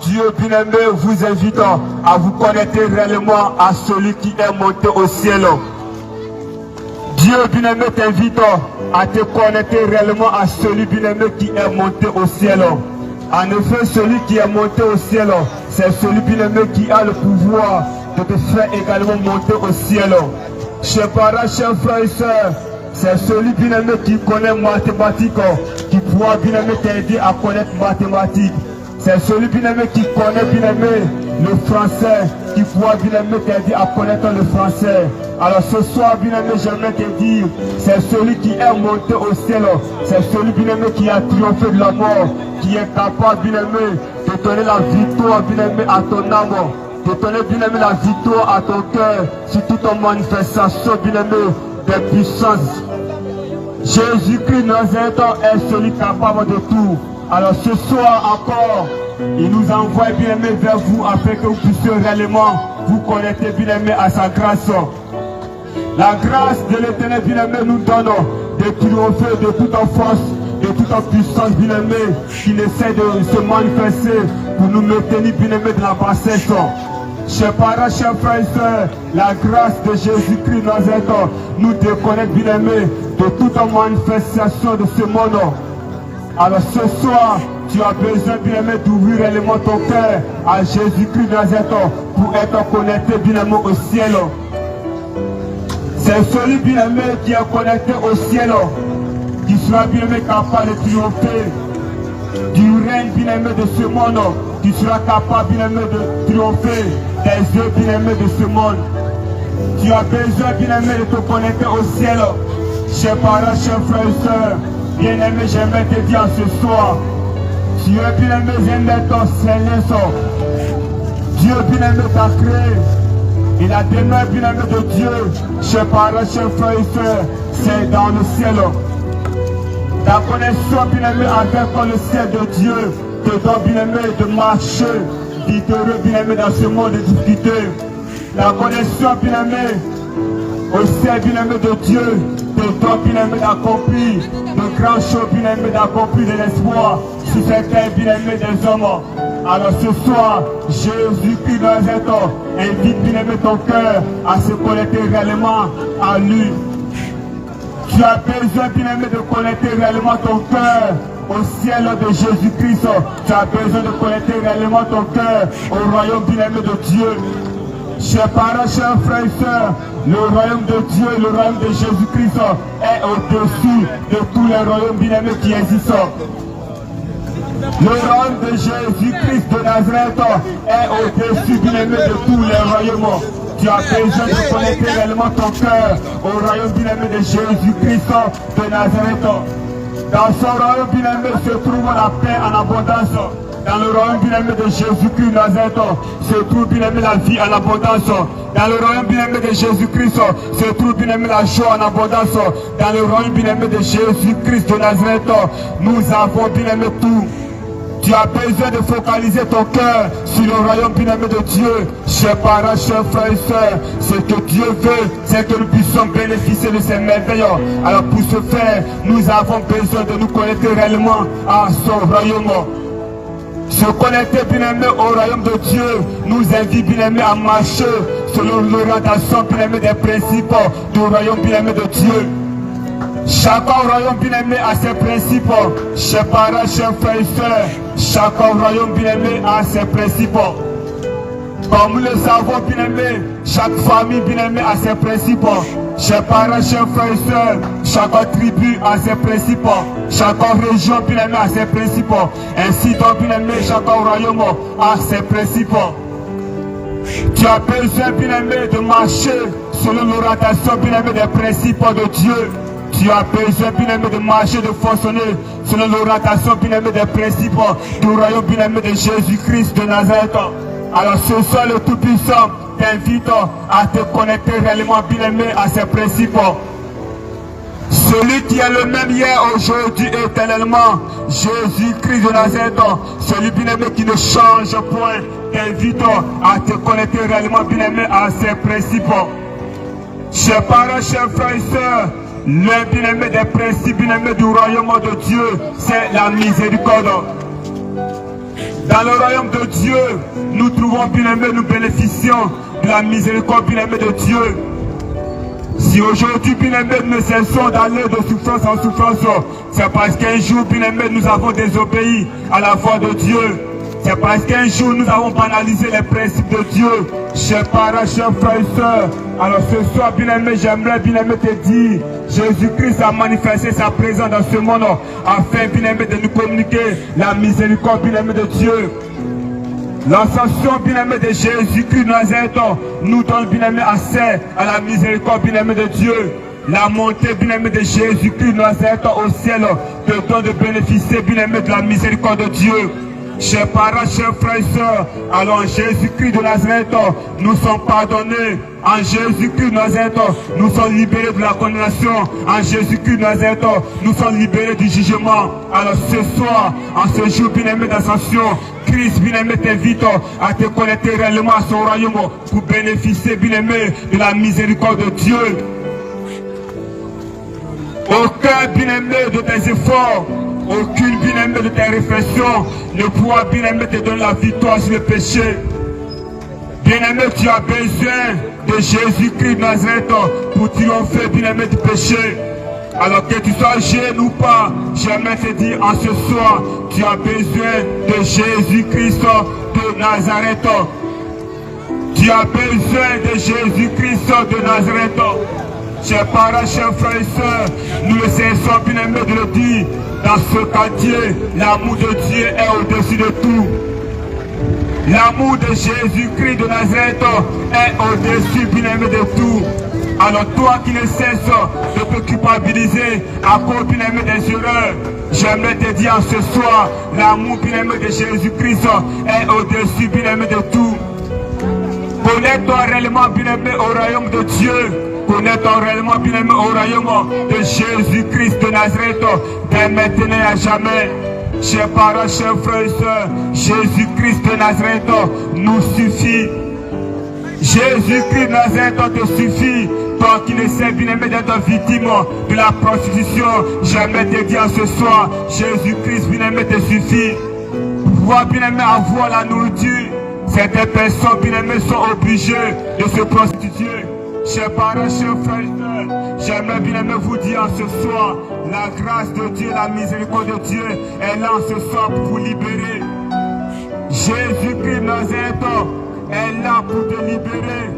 Dieu bien-aimé vous invite à vous connecter réellement à celui qui est monté au ciel. Dieu bien-aimé t'invite à te connecter réellement à celui bien-aimé qui est monté au ciel. En effet, celui qui est monté au ciel, c'est celui bien-aimé qui a le pouvoir de te faire également monter au ciel. Chers parents, chers frères et sœurs, c'est celui bien-aimé qui connaît mathématiques, qui pourra bien-aimé t'aider à connaître mathématiques. C'est celui bien-aimé qui connaît bien-aimé le français, qui pourra bien-aimé t'aider à connaître le français. Alors ce soir bien-aimé, j'aimerais te dire, c'est celui qui est monté au ciel, c'est celui bien-aimé qui a triomphé de la mort, qui est capable bien-aimé de donner la victoire bien-aimé à ton âme, de donner bien-aimé la victoire à ton cœur, sur toute ton manifestation bien-aimé des puissances. Jésus-Christ Nazareth est celui capable de tout. Alors ce soir encore, il nous envoie bien-aimé vers vous afin que vous puissiez réellement vous connecter bien-aimé à sa grâce. La grâce de l'Éternel bien-aimé nous donne de triompher de toute force, de toute puissance bien-aimé qui essaie de se manifester pour nous maintenir bien-aimé de la bassesse. Chers parents, chers frères et sœurs, la grâce de Jésus-Christ Nazareth nous déconnecte bien-aimé de toute manifestation de ce monde. Alors ce soir, tu as besoin bien-aimé d'ouvrir réellement ton cœur à Jésus-Christ Nazareth pour être connecté bien-aimé au ciel. C'est celui bien-aimé qui est connecté au ciel, qui sera bien-aimé capable de triompher du règne bien-aimé de ce monde, qui sera capable bien-aimé de triompher des yeux bien-aimés de ce monde. Tu as besoin bien-aimé de te connecter au ciel. Chers parents, chers frères et sœurs, bien-aimé, j'aimerais te dire ce soir, tu es bien-aimé, j'aimerais ton Seigneur. Dieu bien-aimé t'a créé. Et la demeure bien-aimé de Dieu, chers parents, chers frères et sœurs, c'est dans le ciel. La connexion bien-aimé avec le ciel de Dieu te donne bien-aimé de marcher vigoureux bien-aimé dans ce monde de difficulté. La connexion bien-aimé au ciel bien-aimé de Dieu te donne bien-aimé d'accomplir de grands choses bien-aimé d'accomplir de l'espoir sur cette terre bien-aimé des hommes. Alors ce soir, Jésus-Christ Nazareth invite bien-aimé ton cœur à se connecter réellement à lui. Tu as besoin bien-aimé de connecter réellement ton cœur au ciel de Jésus-Christ. Tu as besoin de connecter réellement ton cœur au royaume bien-aimé de Dieu. Chers parents, chers frères et sœurs, le royaume de Dieu et le royaume de Jésus-Christ est au-dessus de tous les royaumes bien-aimés qui existent. Le royaume de Jésus-Christ de Nazareth est au-dessus bien-aimé de tous les royaumes. Tu as besoin de connecter réellement ton cœur au royaume bien-aimé de Jésus-Christ de Nazareth. Dans son royaume bien-aimé se trouve la paix en abondance. Dans le royaume bien-aimé de Jésus-Christ Nazareth se trouve bien-aimé la vie en abondance. Dans le royaume bien-aimé de Jésus-Christ se trouve bien-aimé la joie en abondance. Dans le royaume bien-aimé de Jésus-Christ de Nazareth, nous avons bien-aimé tout. Tu as besoin de focaliser ton cœur sur le royaume bien-aimé de Dieu. Chers parents, chers frères et sœurs, ce que Dieu veut, c'est que nous puissions bénéficier de ces merveilles. Alors pour ce faire, nous avons besoin de nous connecter réellement à son royaume. Se connecter bien-aimé au royaume de Dieu nous invite bien-aimé à marcher selon l'orientation bien-aimé des principes du royaume bien-aimé de Dieu. Chaque royaume bien-aimé a ses principes. Chers parents, chers frères et sœurs, chaque royaume bien-aimé a ses principes. Comme nous le savons bien-aimé, chaque famille bien-aimé a ses principes. Chers parents, chers frères et sœurs, chaque tribu a ses principes. Chaque région bien-aimé a ses principes. Ainsi donc bien-aimé, chaque royaume a ses principes. Tu as besoin bien-aimé de marcher selon l'orientation bien-aimé des principes de Dieu. Tu as besoin bien-aimé de marcher, de fonctionner selon l'orientation bien-aimé des principes du royaume bien-aimé de Jésus-Christ de Nazareth. Alors ce soir le Tout-Puissant t'invite à te connecter réellement bien-aimé à ses principes. Celui qui est le même hier, aujourd'hui, éternellement, Jésus-Christ de Nazareth, celui bien-aimé qui ne change point, t'invite à te connecter réellement bien-aimé à ses principes. Chers parents, chers frères et sœurs, l'un bien-aimé des principes bien-aimés du royaume de Dieu, c'est la miséricorde. Dans le royaume de Dieu, nous trouvons, bien-aimés, nous bénéficions de la miséricorde, bien-aimés, de Dieu. Si aujourd'hui, bien-aimés, nous cessons d'aller de souffrance en souffrance, c'est parce qu'un jour, bien-aimés, nous avons désobéi à la voix de Dieu. C'est parce qu'un jour, nous avons banalisé les principes de Dieu. Chers parents, chers frères et sœurs, alors ce soir, bien-aimé, j'aimerais, bien-aimé, te dire, Jésus-Christ a manifesté sa présence dans ce monde, afin, bien-aimé, de nous communiquer la miséricorde, bien-aimé, de Dieu. L'ascension, bien-aimé, de Jésus-Christ de Nazareth nous donne, bien-aimé, accès à la miséricorde, bien-aimé, de Dieu. La montée, bien-aimé, de Jésus-Christ de Nazareth au ciel te donne de bénéficier, bien-aimé, de la miséricorde de Dieu. Chers parents, chers frères et sœurs, alors en Jésus-Christ de Nazareth, nous sommes pardonnés. En Jésus-Christ de Nazareth, nous sommes libérés de la condamnation. En Jésus-Christ de Nazareth, nous sommes libérés du jugement. Alors ce soir, en ce jour bien-aimé d'ascension, Christ bien-aimé t'invite à te connecter réellement à son royaume pour bénéficier bien-aimé de la miséricorde de Dieu. Aucun bien-aimé de tes efforts, aucune bien-aimé de tes réflexions ne pourra bien-aimé te donner la victoire sur le péché. Bien-aimé, tu as besoin de Jésus-Christ de Nazareth pour triompher, bien-aimé, du péché. Alors que tu sois jeune ou pas, j'aimerais te dire en ce soir, tu as besoin de Jésus-Christ de Nazareth. Tu as besoin de Jésus-Christ de Nazareth. Chers parents, chers frères et sœurs, nous ne cessons, bien-aimé, de le dire. Dans ce quartier, l'amour de Dieu est au-dessus de tout. L'amour de Jésus-Christ de Nazareth est au-dessus, bien-aimé, de tout. Alors toi qui ne cesses de te culpabiliser à cause, bien-aimé, des erreurs, j'aimerais te dire ce soir, l'amour, bien-aimé, de Jésus-Christ est au-dessus, bien-aimé, de tout. Connais-toi réellement, bien-aimé, au royaume de Dieu. Connais-toi réellement, bien-aimé, au royaume de Jésus-Christ de Nazareth, dès maintenant et à jamais. Chers parents, chers frères et sœurs, Jésus-Christ de Nazareth nous suffit. Jésus-Christ de Nazareth te suffit. Toi qui ne sais, bien-aimé, d'être victime de la prostitution, j'aimerais te dire ce soir, Jésus-Christ, bien-aimé, te suffit. Pour pouvoir, bien-aimé, avoir la nourriture, certaines personnes, bien-aimé, sont obligées de se prostituer. Chers parents, chers frères et sœurs, j'aimerais bien-aimé vous dire ce soir, la grâce de Dieu, la miséricorde de Dieu est là ce soir pour vous libérer. Jésus-Christ de Nazareth est là pour te libérer.